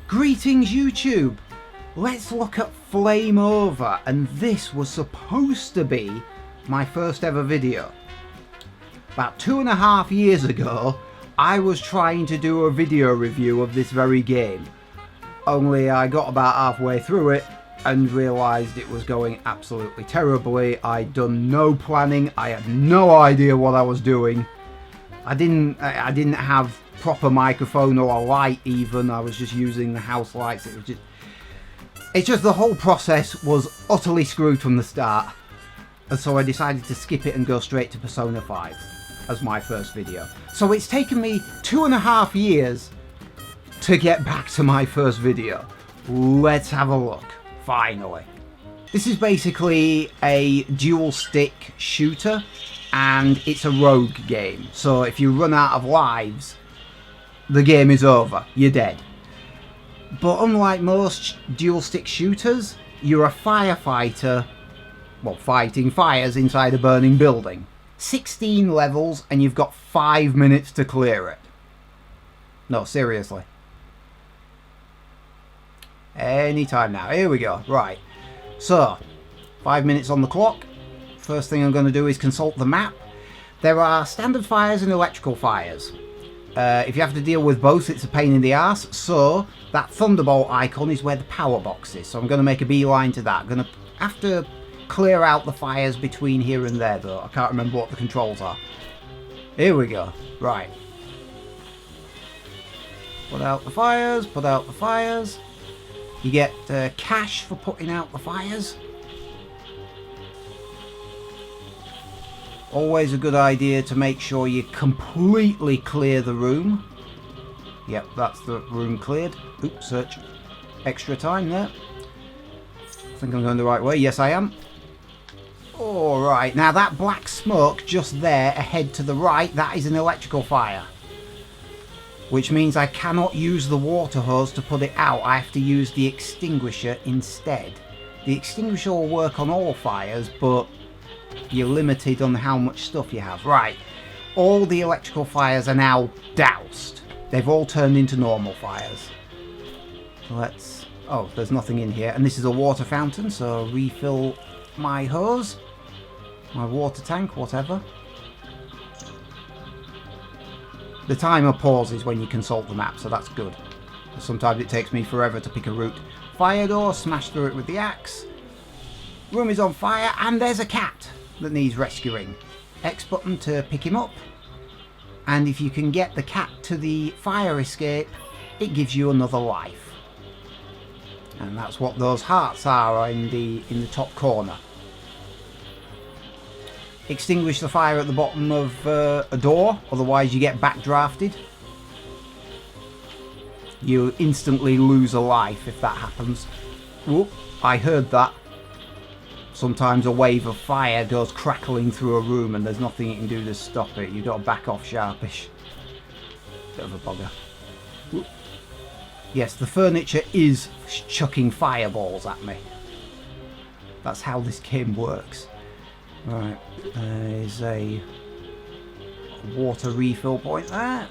Greetings YouTube! Let's look at Flame Over, and this was supposed to be my first ever video. About 2.5 years ago, I was trying to do a video review of this very game. Only I got about halfway through it and realised it was going absolutely terribly. I'd done no planning, I had no idea what I was doing. I didn't have proper microphone or a light even. I was just using the house lights. It's just the whole process was utterly screwed from the start, and so I decided to skip it and go straight to Persona 5 as my first video. So it's taken me 2.5 years to get back to my first video. Let's have a look, finally. This is basically a dual stick shooter, and it's a rogue game. So if you run out of lives, the game is over, you're dead. But unlike most dual stick shooters, you're a firefighter, well, fighting fires inside a burning building. 16 levels and you've got 5 minutes to clear it. No, seriously. Anytime now. Here we go. Right. So, 5 minutes on the clock. First thing I'm going to do is consult the map. There are standard fires and electrical fires. If you have to deal with both, it's a pain in the arse. So, that Thunderbolt icon is where the power box is. So I'm going to make a beeline to that. I'm going to have to clear out the fires between here and there, though. I can't remember what the controls are. Here we go. Right. Put out the fires, put out the fires. You get cash for putting out the fires. Always a good idea to make sure you completely clear the room. Yep, that's the room cleared. Oops, search. Extra time there. I think I'm going the right way. Yes, I am. Alright, now that black smoke just there ahead to the right, that is an electrical fire. Which means I cannot use the water hose to put it out. I have to use the extinguisher instead. The extinguisher will work on all fires, but you're limited on how much stuff you have. Right, all the electrical fires are now doused. They've all turned into normal fires. Let's... oh, there's nothing in here. And this is a water fountain, so refill my hose. My water tank, whatever. The timer pauses when you consult the map, so that's good. Sometimes it takes me forever to pick a route. Fire door, smash through it with the axe. Room is on fire, and there's a cat that needs rescuing. X button to pick him up. And if you can get the cat to the fire escape, it gives you another life. And that's what those hearts are in the top corner. Extinguish the fire at the bottom of a door, otherwise you get backdrafted. You instantly lose a life if that happens. Whoop, I heard that. Sometimes a wave of fire goes crackling through a room and there's nothing you can do to stop it. You've got to back off sharpish. Bit of a bugger. Whoop. Yes, the furniture is chucking fireballs at me. That's how this game works. Right, there's a water refill point there.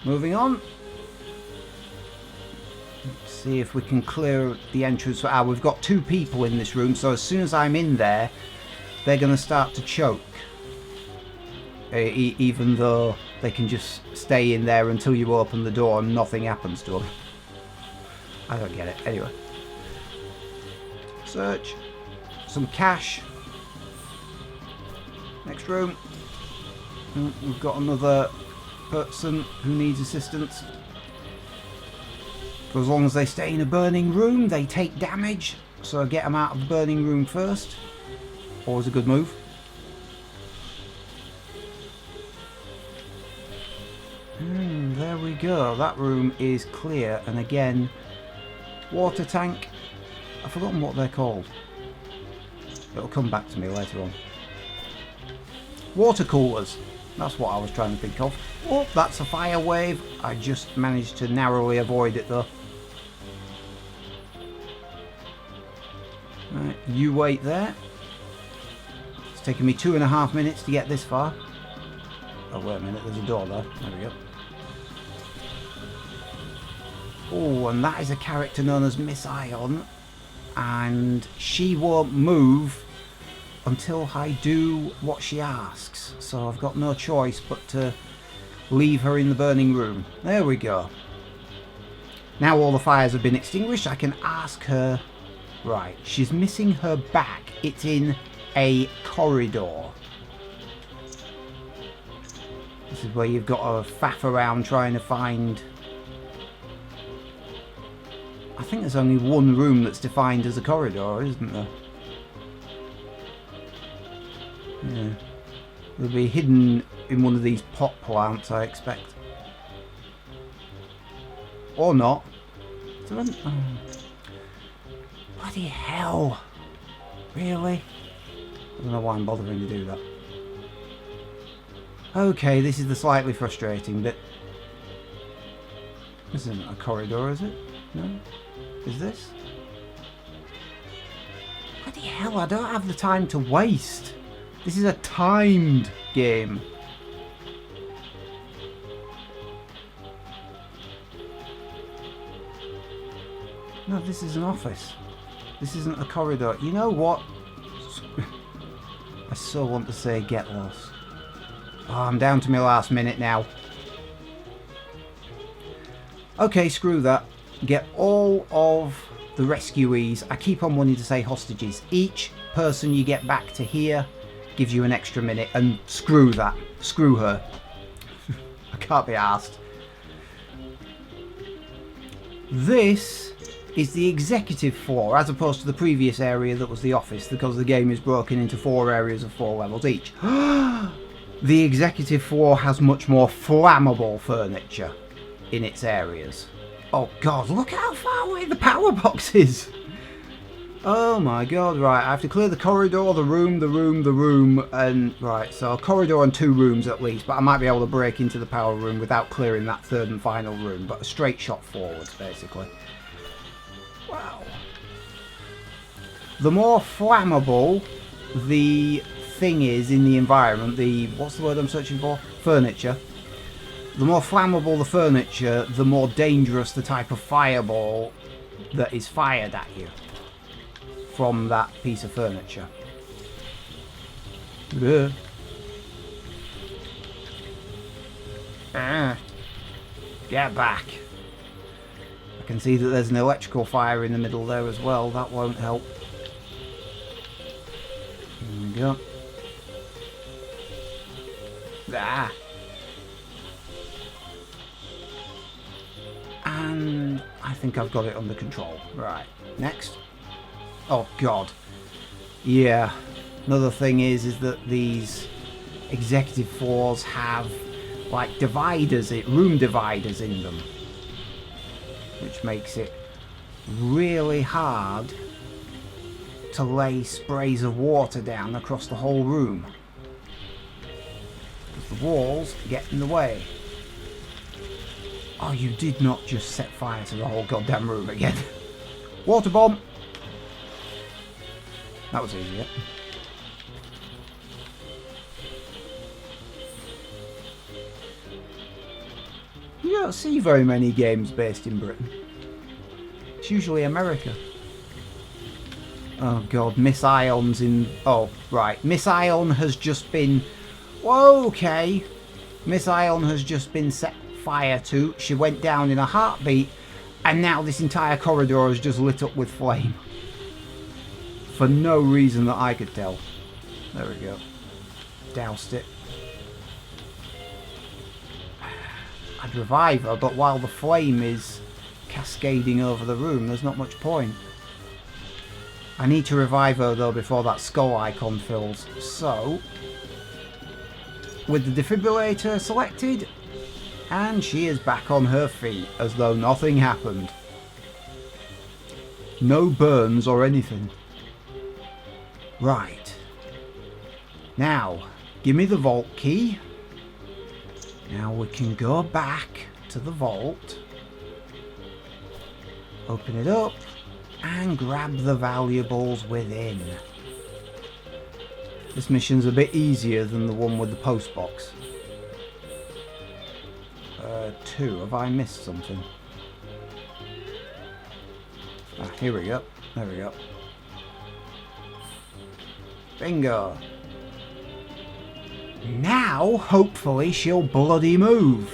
Moving on. Let's see if we can clear the entrance. We've got 2 people in this room, so as soon as I'm in there, they're going to start to choke. Even though they can just stay in there until you open the door and nothing happens to them. I don't get it. Anyway. Search. Some cash. Next room. We've got another person who needs assistance. For as long as they stay in a burning room, they take damage. So get them out of the burning room first. Always a good move. There we go. That room is clear. And again, water tank. I've forgotten what they're called. It'll come back to me later on. Water coolers. That's what I was trying to think of. Oh, that's a fire wave. I just managed to narrowly avoid it though. Right, you wait there. It's taken me 2.5 minutes to get this far. Oh, wait a minute, there's a door there. There we go. Oh, and that is a character known as Miss Ion. And she won't move until I do what she asks. So I've got no choice but to leave her in the burning room. There we go. Now all the fires have been extinguished, I can ask her... Right, she's missing her back. It's in a corridor. This is where you've got to faff around trying to find... I think there's only one room that's defined as a corridor, isn't there? Yeah. They'll be hidden in one of these pot plants, I expect. Or not. Oh. Bloody hell. Really? I don't know why I'm bothering to do that. Okay, this is the slightly frustrating bit. This isn't a corridor, is it? No? Is this? Bloody hell, I don't have the time to waste. This is a timed game. No, this is an office. This isn't a corridor. You know what? I so want to say get lost. Oh, I'm down to my last minute now. Okay, screw that. Get all of the rescuees. I keep on wanting to say hostages. Each person you get back to here gives you an extra minute. And screw that. Screw her. I can't be arsed. This is the executive floor, as opposed to the previous area that was the office, because the game is broken into 4 areas of 4 levels each. The executive floor has much more flammable furniture in its areas. Oh god, look how far away the power box is! Oh my god, right, I have to clear the corridor, the room, and... Right, so a corridor and 2 rooms at least, but I might be able to break into the power room without clearing that 3rd and final room, but a straight shot forwards, basically. Wow. The more flammable the thing is in the environment, the... what's the word I'm searching for? Furniture. The more flammable the furniture, the more dangerous the type of fireball that is fired at you from that piece of furniture. Get back. I can see that there's an electrical fire in the middle there as well. That won't help. There we go. Ah. And I think I've got it under control. Right. Next. Oh god. Yeah. Another thing is that these executive floors have like dividers, room dividers in them, which makes it really hard to lay sprays of water down across the whole room, because the walls get in the way. Oh, you did not just set fire to the whole goddamn room again. Water bomb! That was easier. You don't see very many games based in Britain. It's usually America. Oh god, Miss Ion's in... Oh, right. Miss Ion has just been... Whoa, okay. Miss Ion has just been set fire to. She went down in a heartbeat, and now this entire corridor is just lit up with flame. For no reason that I could tell. There we go. Doused it. I'd revive her, but while the flame is cascading over the room, there's not much point. I need to revive her though before that skull icon fills. So, with the defibrillator selected, and she is back on her feet as though nothing happened. No burns or anything. Right. Now, give me the vault key. Now we can go back to the vault, open it up, and grab the valuables within. This mission's a bit easier than the one with the post box. 2, have I missed something? Ah, here we go. There we go. Bingo. Now, hopefully, she'll bloody move.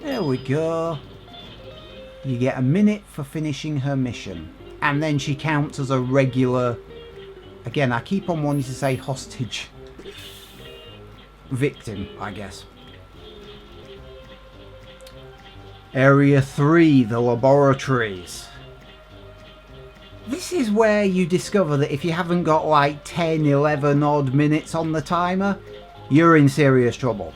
There we go. You get a minute for finishing her mission. And then she counts as a regular... Again, I keep on wanting to say hostage. Victim, I guess. Area 3, the laboratories. This is where you discover that if you haven't got like 10, 11 odd minutes on the timer, you're in serious trouble.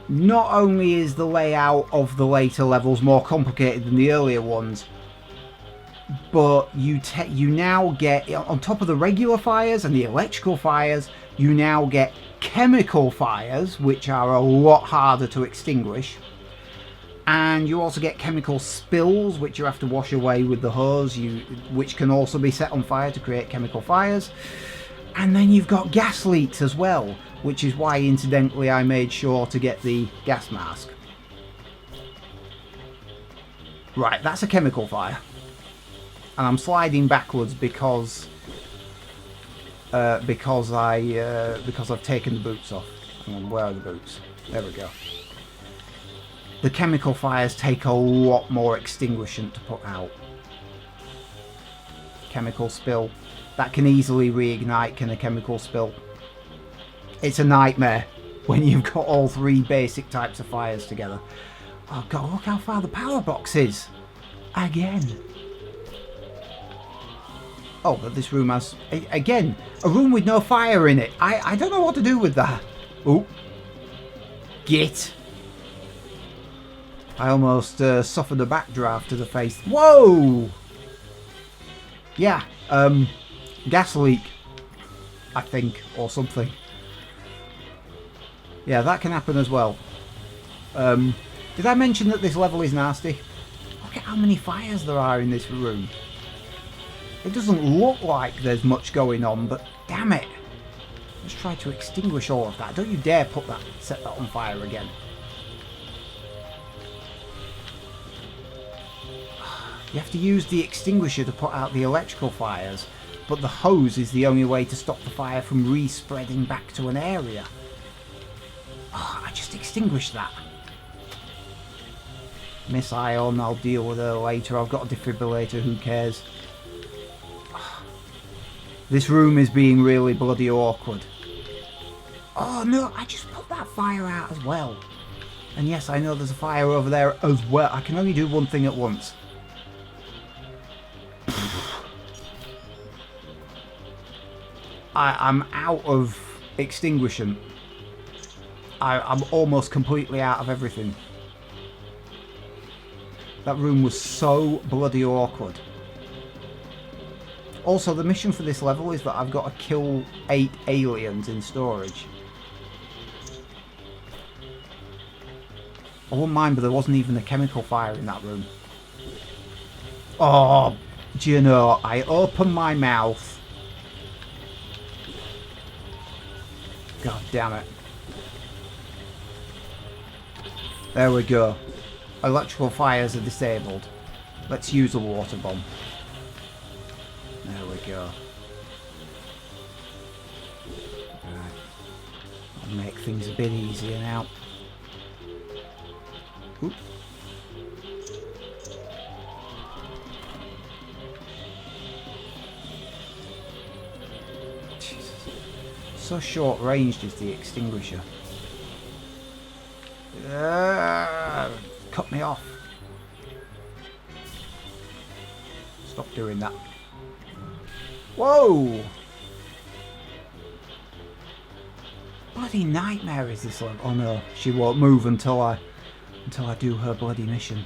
Not only is the layout of the later levels more complicated than the earlier ones, but you now get, on top of the regular fires and the electrical fires, you now get chemical fires, which are a lot harder to extinguish. And you also get chemical spills, which you have to wash away with the hose, which can also be set on fire to create chemical fires. And then you've got gas leaks as well, which is why, incidentally, I made sure to get the gas mask. Right, that's a chemical fire. And I'm sliding backwards because I've taken the boots off. Where are the boots? There we go. The chemical fires take a lot more extinguishant to put out. Chemical spill. That can easily reignite, can a chemical spill. It's a nightmare when you've got all three basic types of fires together. Oh god, look how far the power box is. Again. Oh, but this room has, again, a room with no fire in it. I don't know what to do with that. Oh. Git. I almost suffered a backdraft to the face. Whoa! Yeah, gas leak, I think, or something. Yeah, that can happen as well. Did I mention that this level is nasty? Look at how many fires there are in this room. It doesn't look like there's much going on, but damn it. Let's try to extinguish all of that. Don't you dare set that on fire again. You have to use the extinguisher to put out the electrical fires, but the hose is the only way to stop the fire from re-spreading back to an area. Oh, I just extinguished that. Miss Ion, I'll deal with her later. I've got a defibrillator, who cares? This room is being really bloody awkward. Oh no, I just put that fire out as well. And yes, I know there's a fire over there as well. I can only do one thing at once. I'm out of extinguishant. I'm almost completely out of everything. That room was so bloody awkward. Also, the mission for this level is that I've got to kill 8 aliens in storage. I wouldn't mind, but there wasn't even a chemical fire in that room. Oh, do you know, I opened my mouth. God damn it. There we go. Electrical fires are disabled. Let's use a water bomb. There we go. Right. I'll make things a bit easier now. Oop. Jesus. So short ranged is the extinguisher. Cut me off. Stop doing that. Whoa! Bloody nightmare is this one. Oh no, she won't move until I do her bloody mission.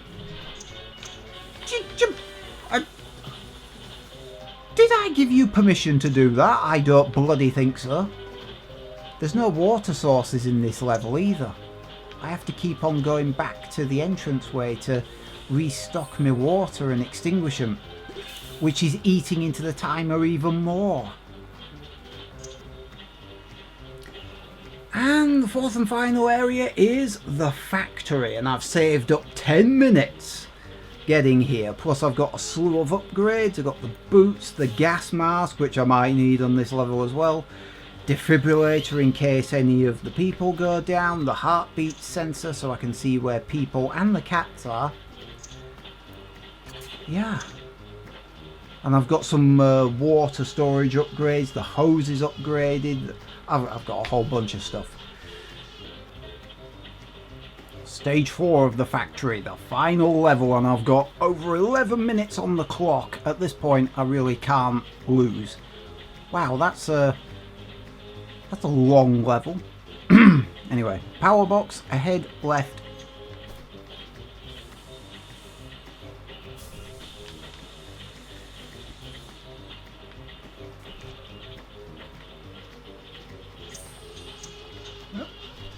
Did I give you permission to do that? I don't bloody think so. There's no water sources in this level either. I have to keep on going back to the entranceway to restock my water and extinguishant, which is eating into the timer even more. And the fourth and final area is the factory, and I've saved up 10 minutes getting here. Plus I've got a slew of upgrades. I've got the boots, the gas mask, which I might need on this level as well, defibrillator in case any of the people go down, the heartbeat sensor so I can see where people and the cats are. Yeah. And I've got some water storage upgrades, the hose is upgraded, I've got a whole bunch of stuff. Stage 4 of the factory, the final level, and I've got over 11 minutes on the clock. At this point I really can't lose. Wow, that's a long level. Anyway, power box, ahead, left.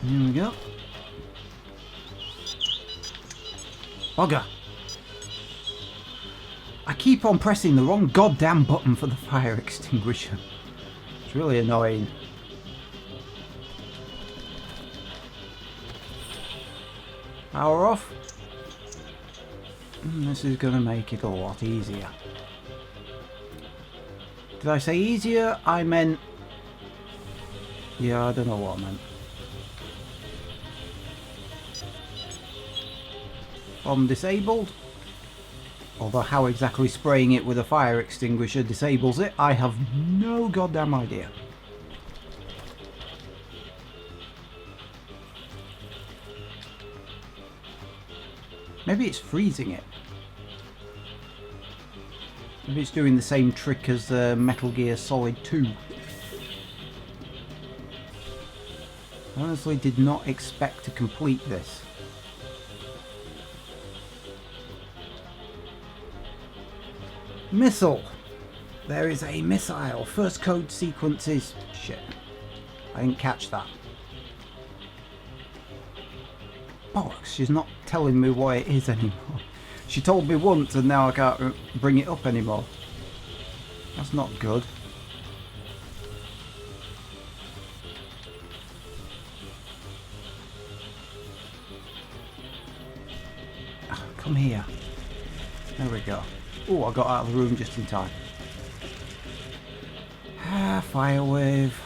Here we go. Bugger. I keep on pressing the wrong goddamn button for the fire extinguisher. It's really annoying. Power off. This is going to make it a lot easier. Did I say easier? I meant... yeah, I don't know what I meant. Bomb disabled. Although how exactly spraying it with a fire extinguisher disables it, I have no goddamn idea. Maybe it's freezing it. Maybe it's doing the same trick as Metal Gear Solid 2. I honestly did not expect to complete this. Missile. There is a missile. First code sequence is... shit. I didn't catch that. Bollocks, she's not telling me what it is anymore. She told me once and now I can't bring it up anymore. That's not good. Oh, come here. There we go. Oh, I got out of the room just in time. Ah, fire wave.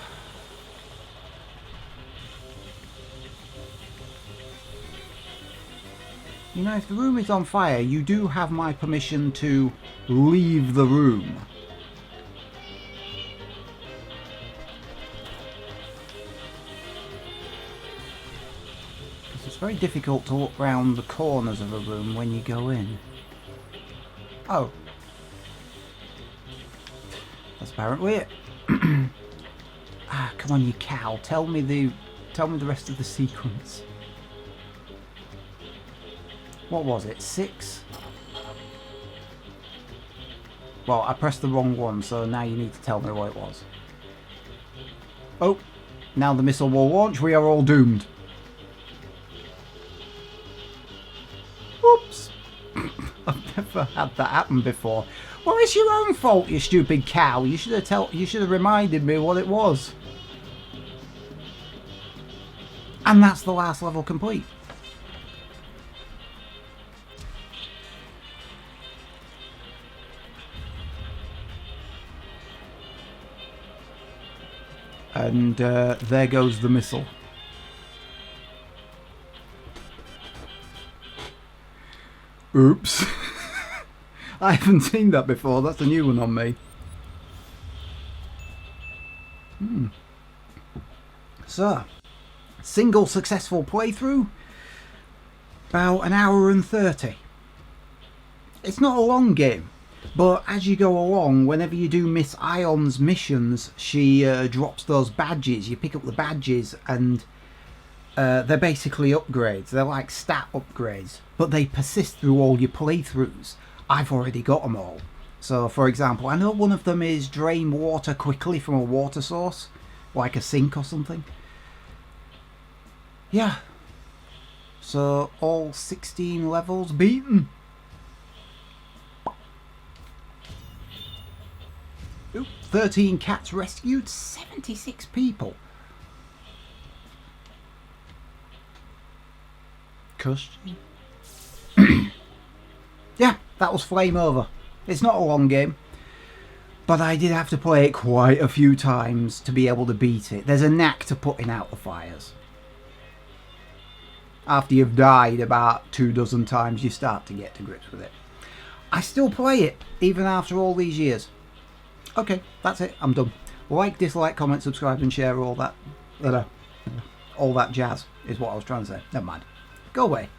You know, if the room is on fire, you do have my permission to leave the room. Because it's very difficult to look round the corners of a room when you go in. Oh. That's apparently it. Ah, come on, you cow. Tell me the rest of the sequence. What was it? 6? Well, I pressed the wrong one, so now you need to tell me what it was. Oh, now the missile will launch. We are all doomed. Whoops. I've never had that happen before. Well, it's your own fault, you stupid cow. You should have reminded me what it was. And that's the last level complete. And there goes the missile. Oops. I haven't seen that before. That's a new one on me. So, single successful playthrough. About an hour and 30. It's not a long game. But as you go along, whenever you do Miss Ion's missions, she drops those badges. You pick up the badges and they're basically upgrades. They're like stat upgrades, but they persist through all your playthroughs. I've already got them all. So, for example, I know one of them is drain water quickly from a water source, like a sink or something. Yeah. So, all 16 levels beaten. Ooh, 13 cats rescued, 76 people. Cushy. Yeah, That was Flame Over. It's not a long game, but I did have to play it quite a few times to be able to beat it. There's a knack to putting out the fires. After you've died about 24 times, you start to get to grips with it. I still play it, even after all these years. Okay, that's it. I'm done. Like, dislike, comment, subscribe, and share. All that jazz is what I was trying to say. Never mind. Go away.